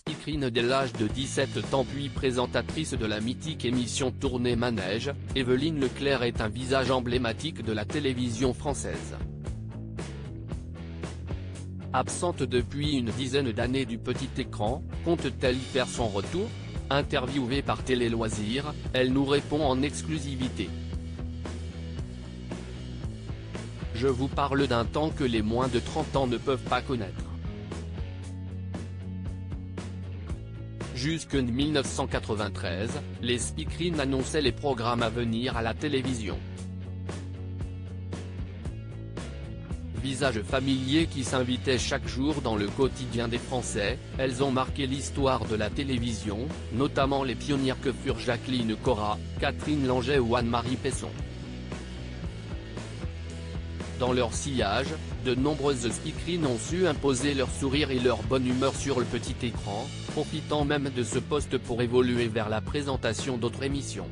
speakerine dès l'âge de 17 ans puis présentatrice de la mythique émission Tournée Manège, Évelyne Leclerc est un visage emblématique de la télévision française. Absente depuis une dizaine d'années du petit écran, compte-t-elle y faire son retour? Interviewée par Télé Loisirs, elle nous répond en exclusivité. Je vous parle d'un temps que les moins de 30 ans ne peuvent pas connaître. Jusqu'en 1993, les speakerines annonçaient les programmes à venir à la télévision. Visages familiers qui s'invitaient chaque jour dans le quotidien des Français, elles ont marqué l'histoire de la télévision, notamment les pionnières que furent Jacqueline Cora, Catherine Langeais ou Anne-Marie Pesson. Dans leur sillage, de nombreuses speakerines ont su imposer leur sourire et leur bonne humeur sur le petit écran, profitant même de ce poste pour évoluer vers la présentation d'autres émissions.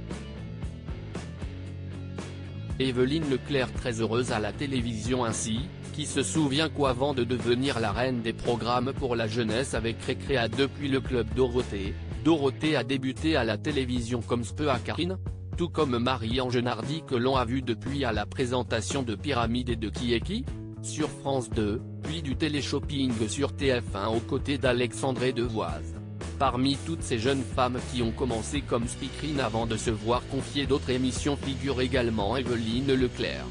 Évelyne Leclerc très heureuse à la télévision ainsi, qui se souvient qu'avant de devenir la reine des programmes pour la jeunesse avec Récréa 2 puis le Club Dorothée, Dorothée a débuté à la télévision comme Speu à Karine, tout comme Marie-Ange Nardi que l'on a vu depuis à la présentation de Pyramide et de Qui est qui sur France 2, puis du télé-shopping sur TF1 aux côtés d'Alexandre Devoise. Parmi toutes ces jeunes femmes qui ont commencé comme speakerine avant de se voir confier d'autres émissions figure également Évelyne Leclerc.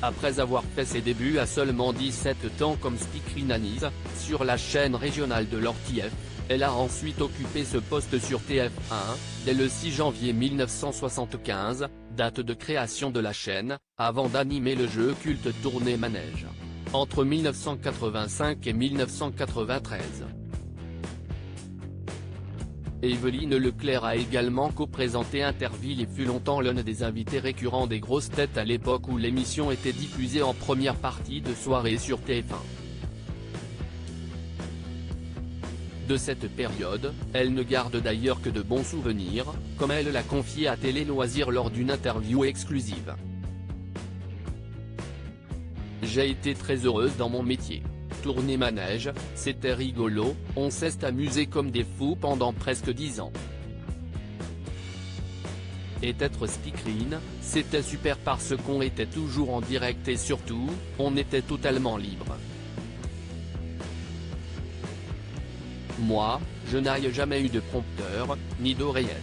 Après avoir fait ses débuts à seulement 17 ans comme speakerine à Nice, sur la chaîne régionale de l'Ortief, elle a ensuite occupé ce poste sur TF1, dès le 6 janvier 1975, date de création de la chaîne, avant d'animer le jeu culte Tournée Manège. Entre 1985 et 1993. Évelyne Leclerc a également co-présenté Interville et fut longtemps l'un des invités récurrents des grosses têtes à l'époque où l'émission était diffusée en première partie de soirée sur TF1. De cette période, elle ne garde d'ailleurs que de bons souvenirs, comme elle l'a confié à Télé Loisirs lors d'une interview exclusive. J'ai été très heureuse dans mon métier. Tournée Manège, c'était rigolo, on s'est amusé comme des fous pendant presque 10 ans. Et être speakerine, c'était super parce qu'on était toujours en direct et surtout, on était totalement libre. Moi, je n'ai jamais eu de prompteur, ni d'oreillette.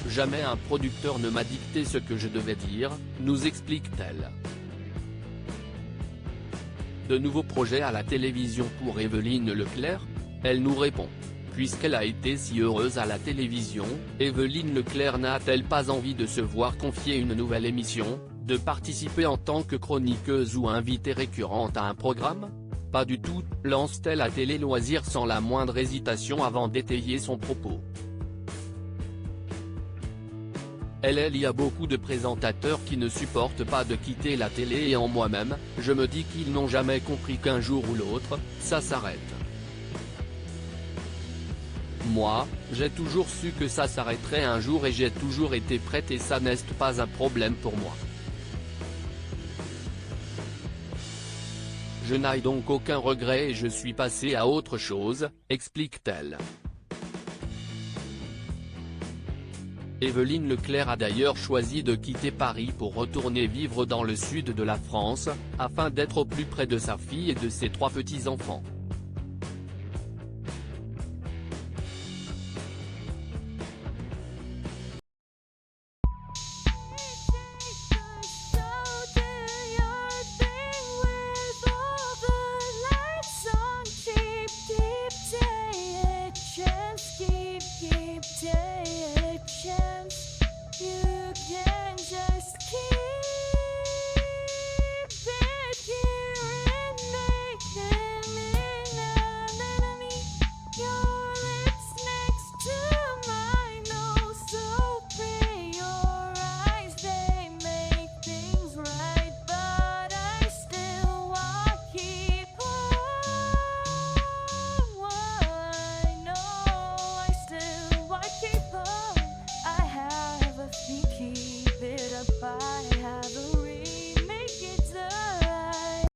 Jamais un producteur ne m'a dicté ce que je devais dire, nous explique-t-elle. De nouveaux projets à la télévision pour Évelyne Leclerc? Elle nous répond. Puisqu'elle a été si heureuse à la télévision, Évelyne Leclerc n'a-t-elle pas envie de se voir confier une nouvelle émission, de participer en tant que chroniqueuse ou invitée récurrente à un programme? Pas du tout, lance-t-elle à Télé Loisirs sans la moindre hésitation avant d'étayer son propos. Il y a beaucoup de présentateurs qui ne supportent pas de quitter la télé et en moi-même, je me dis qu'ils n'ont jamais compris qu'un jour ou l'autre, ça s'arrête. Moi, j'ai toujours su que ça s'arrêterait un jour et j'ai toujours été prête et ça n'est pas un problème pour moi. Je n'ai donc aucun regret et je suis passée à autre chose, explique-t-elle. Évelyne Leclerc a d'ailleurs choisi de quitter Paris pour retourner vivre dans le sud de la France, afin d'être au plus près de sa fille et de ses 3 petits-enfants. Keep it up.